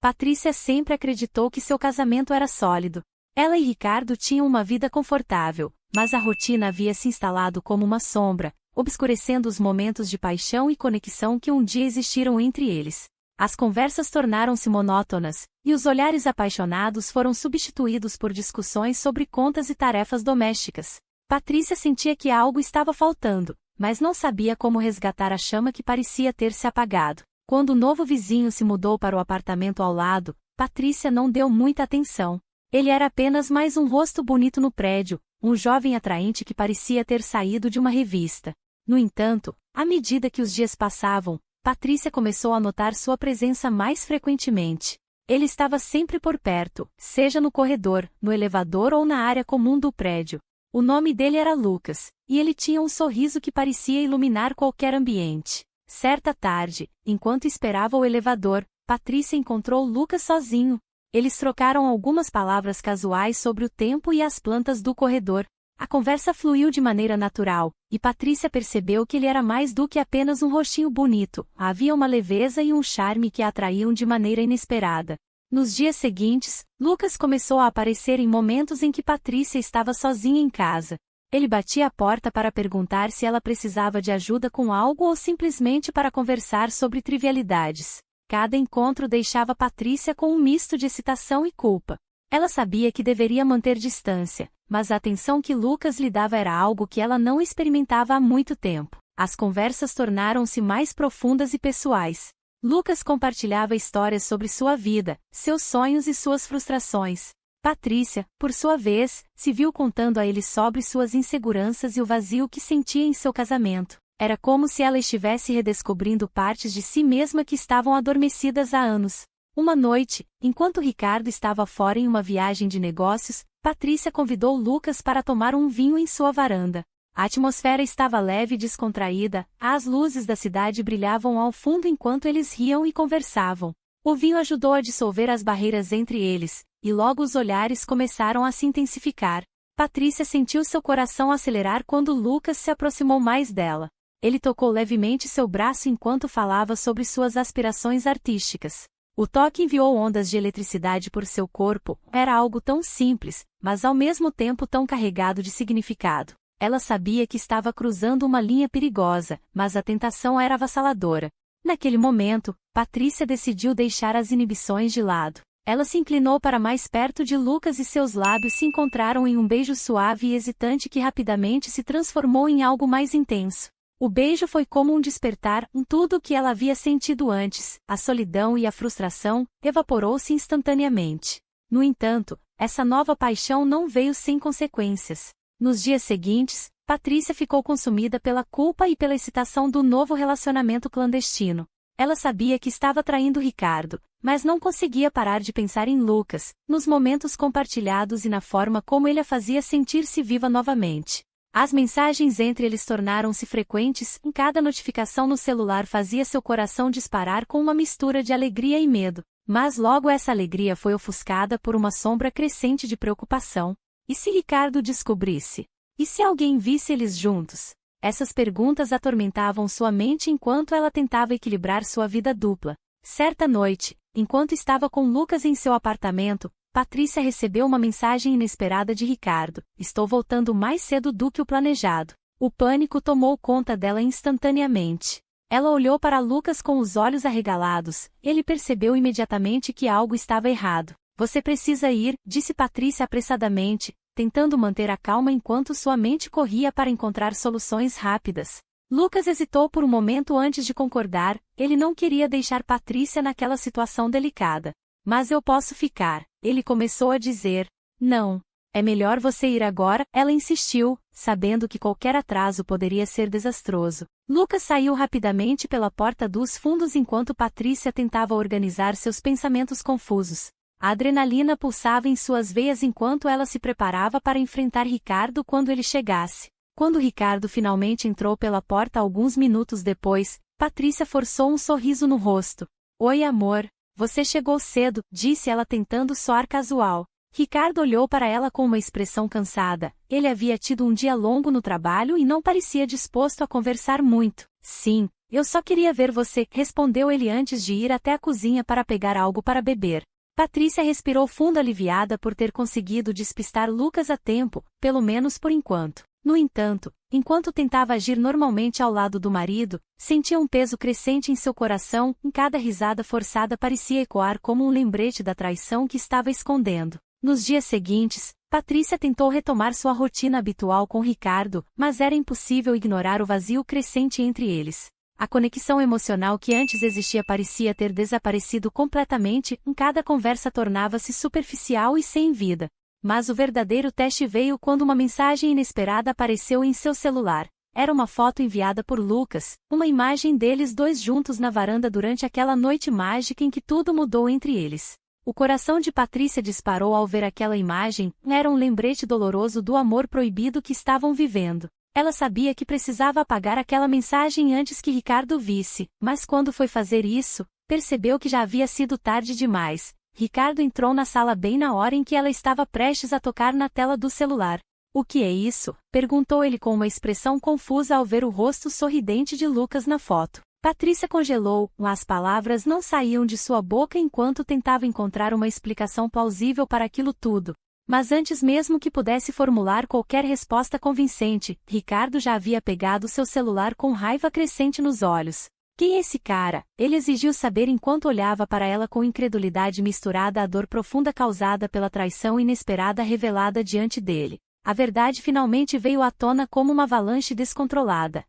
Patrícia sempre acreditou que seu casamento era sólido. Ela e Ricardo tinham uma vida confortável, mas a rotina havia se instalado como uma sombra, obscurecendo os momentos de paixão e conexão que um dia existiram entre eles. As conversas tornaram-se monótonas, e os olhares apaixonados foram substituídos por discussões sobre contas e tarefas domésticas. Patrícia sentia que algo estava faltando, mas não sabia como resgatar a chama que parecia ter se apagado. Quando o novo vizinho se mudou para o apartamento ao lado, Patrícia não deu muita atenção. Ele era apenas mais um rosto bonito no prédio, um jovem atraente que parecia ter saído de uma revista. No entanto, à medida que os dias passavam, Patrícia começou a notar sua presença mais frequentemente. Ele estava sempre por perto, seja no corredor, no elevador ou na área comum do prédio. O nome dele era Lucas, e ele tinha um sorriso que parecia iluminar qualquer ambiente. Certa tarde, enquanto esperava o elevador, Patrícia encontrou Lucas sozinho. Eles trocaram algumas palavras casuais sobre o tempo e as plantas do corredor. A conversa fluiu de maneira natural, e Patrícia percebeu que ele era mais do que apenas um rostinho bonito. Havia uma leveza e um charme que a atraíam de maneira inesperada. Nos dias seguintes, Lucas começou a aparecer em momentos em que Patrícia estava sozinha em casa. Ele batia a porta para perguntar se ela precisava de ajuda com algo ou simplesmente para conversar sobre trivialidades. Cada encontro deixava Patrícia com um misto de excitação e culpa. Ela sabia que deveria manter distância, mas a atenção que Lucas lhe dava era algo que ela não experimentava há muito tempo. As conversas tornaram-se mais profundas e pessoais. Lucas compartilhava histórias sobre sua vida, seus sonhos e suas frustrações. Patrícia, por sua vez, se viu contando a ele sobre suas inseguranças e o vazio que sentia em seu casamento. Era como se ela estivesse redescobrindo partes de si mesma que estavam adormecidas há anos. Uma noite, enquanto Ricardo estava fora em uma viagem de negócios, Patrícia convidou Lucas para tomar um vinho em sua varanda. A atmosfera estava leve e descontraída, as luzes da cidade brilhavam ao fundo enquanto eles riam e conversavam. O vinho ajudou a dissolver as barreiras entre eles, e logo os olhares começaram a se intensificar. Patrícia sentiu seu coração acelerar quando Lucas se aproximou mais dela. Ele tocou levemente seu braço enquanto falava sobre suas aspirações artísticas. O toque enviou ondas de eletricidade por seu corpo. Era algo tão simples, mas ao mesmo tempo tão carregado de significado. Ela sabia que estava cruzando uma linha perigosa, mas a tentação era avassaladora. Naquele momento, Patrícia decidiu deixar as inibições de lado. Ela se inclinou para mais perto de Lucas e seus lábios se encontraram em um beijo suave e hesitante que rapidamente se transformou em algo mais intenso. O beijo foi como um despertar, tudo o que ela havia sentido antes, a solidão e a frustração, evaporou-se instantaneamente. No entanto, essa nova paixão não veio sem consequências. Nos dias seguintes, Patrícia ficou consumida pela culpa e pela excitação do novo relacionamento clandestino. Ela sabia que estava traindo Ricardo, mas não conseguia parar de pensar em Lucas, nos momentos compartilhados e na forma como ele a fazia sentir-se viva novamente. As mensagens entre eles tornaram-se frequentes, e cada notificação no celular fazia seu coração disparar com uma mistura de alegria e medo. Mas logo essa alegria foi ofuscada por uma sombra crescente de preocupação. E se Ricardo descobrisse? E se alguém visse eles juntos? Essas perguntas atormentavam sua mente enquanto ela tentava equilibrar sua vida dupla. Certa noite, enquanto estava com Lucas em seu apartamento, Patrícia recebeu uma mensagem inesperada de Ricardo: "Estou voltando mais cedo do que o planejado." O pânico tomou conta dela instantaneamente. Ela olhou para Lucas com os olhos arregalados. Ele percebeu imediatamente que algo estava errado. "Você precisa ir", disse Patrícia apressadamente, tentando manter a calma enquanto sua mente corria para encontrar soluções rápidas. Lucas hesitou por um momento antes de concordar. Ele não queria deixar Patrícia naquela situação delicada. "Mas eu posso ficar", ele começou a dizer. "Não. É melhor você ir agora", ela insistiu, sabendo que qualquer atraso poderia ser desastroso. Lucas saiu rapidamente pela porta dos fundos enquanto Patrícia tentava organizar seus pensamentos confusos. A adrenalina pulsava em suas veias enquanto ela se preparava para enfrentar Ricardo quando ele chegasse. Quando Ricardo finalmente entrou pela porta alguns minutos depois, Patrícia forçou um sorriso no rosto. "Oi, amor. Você chegou cedo", disse ela tentando soar casual. Ricardo olhou para ela com uma expressão cansada. Ele havia tido um dia longo no trabalho e não parecia disposto a conversar muito. "Sim, Eu só queria ver você, respondeu ele antes de ir até a cozinha para pegar algo para beber. Patrícia respirou fundo aliviada por ter conseguido despistar Lucas a tempo, pelo menos por enquanto. No entanto, enquanto tentava agir normalmente ao lado do marido, sentia um peso crescente em seu coração, e cada risada forçada parecia ecoar como um lembrete da traição que estava escondendo. Nos dias seguintes, Patrícia tentou retomar sua rotina habitual com Ricardo, mas era impossível ignorar o vazio crescente entre eles. A conexão emocional que antes existia parecia ter desaparecido completamente, em cada conversa tornava-se superficial e sem vida. Mas o verdadeiro teste veio quando uma mensagem inesperada apareceu em seu celular. Era uma foto enviada por Lucas, uma imagem deles dois juntos na varanda durante aquela noite mágica em que tudo mudou entre eles. O coração de Patrícia disparou ao ver aquela imagem, era um lembrete doloroso do amor proibido que estavam vivendo. Ela sabia que precisava apagar aquela mensagem antes que Ricardo visse, mas quando foi fazer isso, percebeu que já havia sido tarde demais. Ricardo entrou na sala bem na hora em que ela estava prestes a tocar na tela do celular. "O que é isso?" perguntou ele com uma expressão confusa ao ver o rosto sorridente de Lucas na foto. Patrícia congelou, as palavras não saíam de sua boca enquanto tentava encontrar uma explicação plausível para aquilo tudo. Mas antes mesmo que pudesse formular qualquer resposta convincente, Ricardo já havia pegado seu celular com raiva crescente nos olhos. "Quem é esse cara?" ele exigiu saber enquanto olhava para ela com incredulidade misturada à dor profunda causada pela traição inesperada revelada diante dele. A verdade finalmente veio à tona como uma avalanche descontrolada.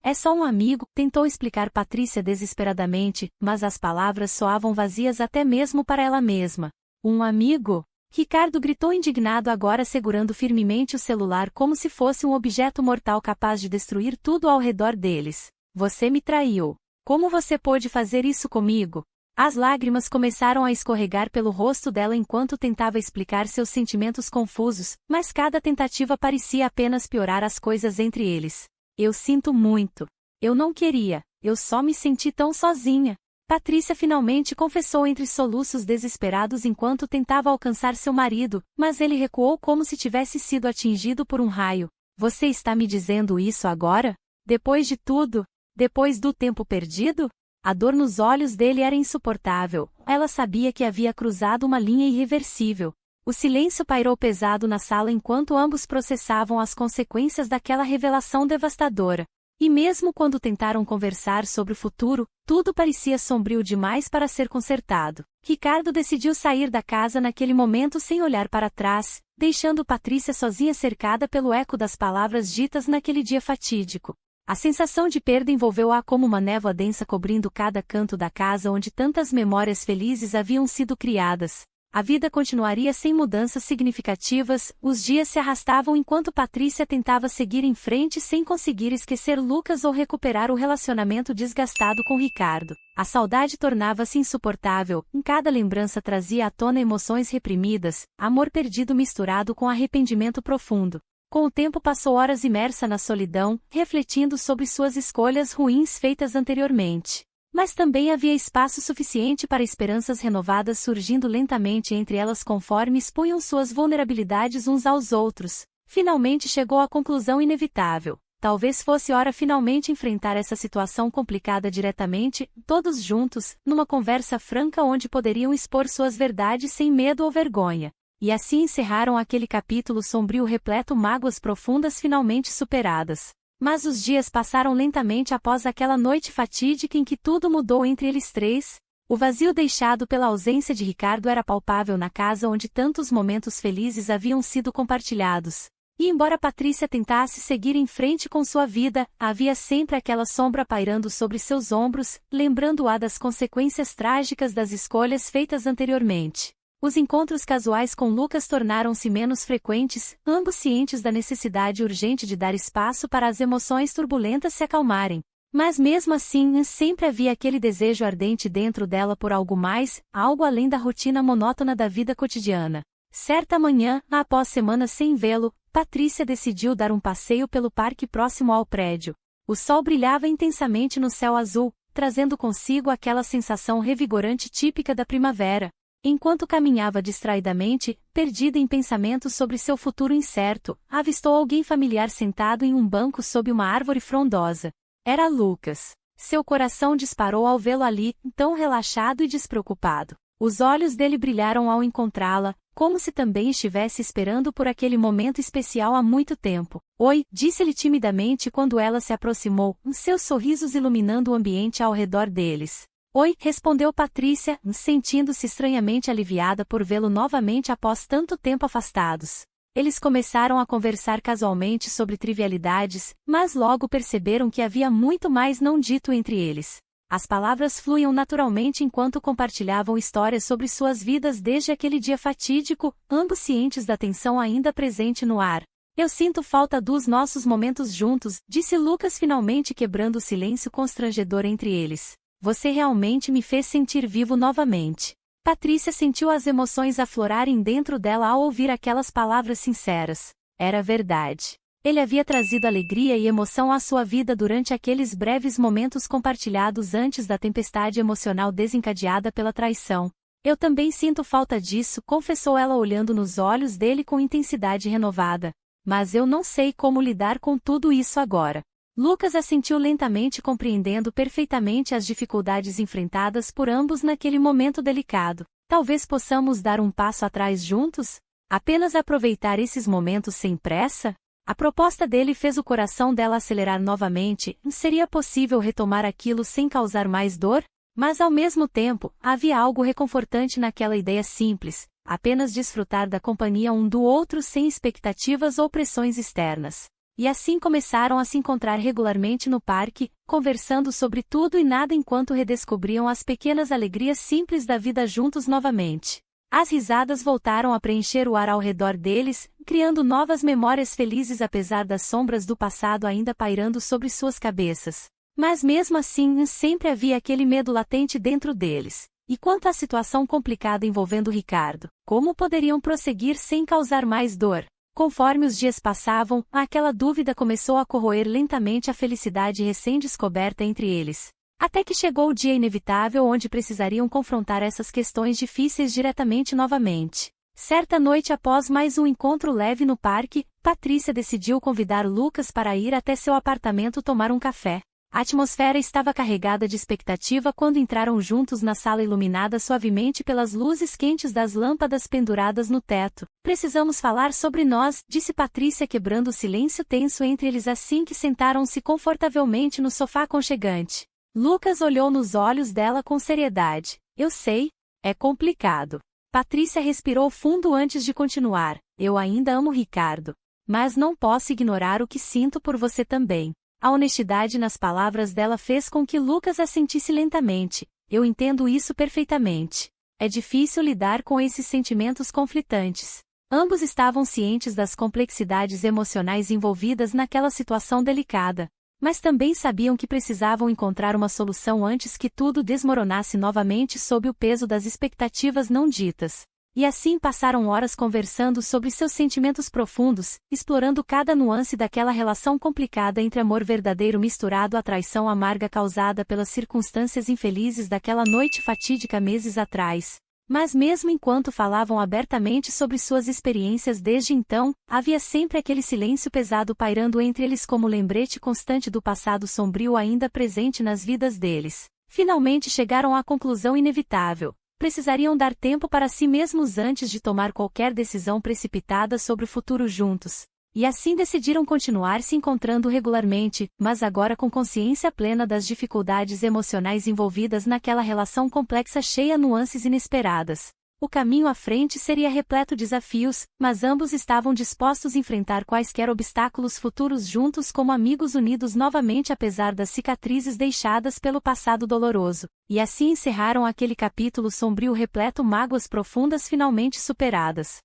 É só um amigo", tentou explicar Patrícia desesperadamente, mas as palavras soavam vazias até mesmo para ela mesma. "Um amigo?" Ricardo gritou indignado, agora segurando firmemente o celular como se fosse um objeto mortal capaz de destruir tudo ao redor deles. "Você me traiu. Como você pôde fazer isso comigo?" As lágrimas começaram a escorregar pelo rosto dela enquanto tentava explicar seus sentimentos confusos, mas cada tentativa parecia apenas piorar as coisas entre eles. "Eu sinto muito. Eu não queria, eu só me senti tão sozinha." Patrícia finalmente confessou entre soluços desesperados enquanto tentava alcançar seu marido, mas ele recuou como se tivesse sido atingido por um raio. "Você está me dizendo isso agora? Depois de tudo? Depois do tempo perdido?" A dor nos olhos dele era insuportável. Ela sabia que havia cruzado uma linha irreversível. O silêncio pairou pesado na sala enquanto ambos processavam as consequências daquela revelação devastadora. E mesmo quando tentaram conversar sobre o futuro, tudo parecia sombrio demais para ser consertado. Ricardo decidiu sair da casa naquele momento sem olhar para trás, deixando Patrícia sozinha cercada pelo eco das palavras ditas naquele dia fatídico. A sensação de perda envolveu-a como uma névoa densa cobrindo cada canto da casa onde tantas memórias felizes haviam sido criadas. A vida continuaria sem mudanças significativas, os dias se arrastavam enquanto Patrícia tentava seguir em frente sem conseguir esquecer Lucas ou recuperar o relacionamento desgastado com Ricardo. A saudade tornava-se insuportável, em cada lembrança trazia à tona emoções reprimidas, amor perdido misturado com arrependimento profundo. Com o tempo passou horas imersa na solidão, refletindo sobre suas escolhas ruins feitas anteriormente. Mas também havia espaço suficiente para esperanças renovadas surgindo lentamente entre elas conforme expunham suas vulnerabilidades uns aos outros. Finalmente chegou à conclusão inevitável. Talvez fosse hora finalmente enfrentar essa situação complicada diretamente, todos juntos, numa conversa franca onde poderiam expor suas verdades sem medo ou vergonha. E assim encerraram aquele capítulo sombrio repleto mágoas profundas finalmente superadas. Mas os dias passaram lentamente após aquela noite fatídica em que tudo mudou entre eles três. O vazio deixado pela ausência de Ricardo era palpável na casa onde tantos momentos felizes haviam sido compartilhados. E embora Patrícia tentasse seguir em frente com sua vida, havia sempre aquela sombra pairando sobre seus ombros, lembrando-a das consequências trágicas das escolhas feitas anteriormente. Os encontros casuais com Lucas tornaram-se menos frequentes, ambos cientes da necessidade urgente de dar espaço para as emoções turbulentas se acalmarem. Mas mesmo assim, sempre havia aquele desejo ardente dentro dela por algo mais, algo além da rotina monótona da vida cotidiana. Certa manhã, após semanas sem vê-lo, Patrícia decidiu dar um passeio pelo parque próximo ao prédio. O sol brilhava intensamente no céu azul, trazendo consigo aquela sensação revigorante típica da primavera. Enquanto caminhava distraidamente, perdida em pensamentos sobre seu futuro incerto, avistou alguém familiar sentado em um banco sob uma árvore frondosa. Era Lucas. Seu coração disparou ao vê-lo ali, tão relaxado e despreocupado. Os olhos dele brilharam ao encontrá-la, como se também estivesse esperando por aquele momento especial há muito tempo. Oi, disse-lhe timidamente quando ela se aproximou, seus sorrisos iluminando o ambiente ao redor deles. Oi, respondeu Patrícia, sentindo-se estranhamente aliviada por vê-lo novamente após tanto tempo afastados. Eles começaram a conversar casualmente sobre trivialidades, mas logo perceberam que havia muito mais não dito entre eles. As palavras fluíam naturalmente enquanto compartilhavam histórias sobre suas vidas desde aquele dia fatídico, ambos cientes da tensão ainda presente no ar. Eu sinto falta dos nossos momentos juntos, disse Lucas finalmente quebrando o silêncio constrangedor entre eles. Você realmente me fez sentir vivo novamente. Patrícia sentiu as emoções aflorarem dentro dela ao ouvir aquelas palavras sinceras. Era verdade. Ele havia trazido alegria e emoção à sua vida durante aqueles breves momentos compartilhados antes da tempestade emocional desencadeada pela traição. Eu também sinto falta disso, confessou ela olhando nos olhos dele com intensidade renovada. Mas eu não sei como lidar com tudo isso agora. Lucas assentiu lentamente, compreendendo perfeitamente as dificuldades enfrentadas por ambos naquele momento delicado. Talvez possamos dar um passo atrás juntos? Apenas aproveitar esses momentos sem pressa? A proposta dele fez o coração dela acelerar novamente. Seria possível retomar aquilo sem causar mais dor? Mas ao mesmo tempo, havia algo reconfortante naquela ideia simples, apenas desfrutar da companhia um do outro sem expectativas ou pressões externas. E assim começaram a se encontrar regularmente no parque, conversando sobre tudo e nada enquanto redescobriam as pequenas alegrias simples da vida juntos novamente. As risadas voltaram a preencher o ar ao redor deles, criando novas memórias felizes apesar das sombras do passado ainda pairando sobre suas cabeças. Mas mesmo assim, sempre havia aquele medo latente dentro deles. E quanto à situação complicada envolvendo Ricardo, como poderiam prosseguir sem causar mais dor? Conforme os dias passavam, aquela dúvida começou a corroer lentamente a felicidade recém-descoberta entre eles. Até que chegou o dia inevitável onde precisariam confrontar essas questões difíceis diretamente novamente. Certa noite após mais um encontro leve no parque, Patrícia decidiu convidar Lucas para ir até seu apartamento tomar um café. A atmosfera estava carregada de expectativa quando entraram juntos na sala iluminada suavemente pelas luzes quentes das lâmpadas penduradas no teto. Precisamos falar sobre nós, disse Patrícia quebrando o silêncio tenso entre eles assim que sentaram-se confortavelmente no sofá aconchegante. Lucas olhou nos olhos dela com seriedade. Eu sei, é complicado. Patrícia respirou fundo antes de continuar. Eu ainda amo Ricardo. Mas não posso ignorar o que sinto por você também. A honestidade nas palavras dela fez com que Lucas assentisse lentamente. Eu entendo isso perfeitamente. É difícil lidar com esses sentimentos conflitantes. Ambos estavam cientes das complexidades emocionais envolvidas naquela situação delicada. Mas também sabiam que precisavam encontrar uma solução antes que tudo desmoronasse novamente sob o peso das expectativas não ditas. E assim passaram horas conversando sobre seus sentimentos profundos, explorando cada nuance daquela relação complicada entre amor verdadeiro misturado à traição amarga causada pelas circunstâncias infelizes daquela noite fatídica meses atrás. Mas mesmo enquanto falavam abertamente sobre suas experiências desde então, havia sempre aquele silêncio pesado pairando entre eles como lembrete constante do passado sombrio ainda presente nas vidas deles. Finalmente chegaram à conclusão inevitável. Precisariam dar tempo para si mesmos antes de tomar qualquer decisão precipitada sobre o futuro juntos. E assim decidiram continuar se encontrando regularmente, mas agora com consciência plena das dificuldades emocionais envolvidas naquela relação complexa cheia de nuances inesperadas. O caminho à frente seria repleto de desafios, mas ambos estavam dispostos a enfrentar quaisquer obstáculos futuros juntos como amigos unidos novamente apesar das cicatrizes deixadas pelo passado doloroso. E assim encerraram aquele capítulo sombrio repleto mágoas profundas finalmente superadas.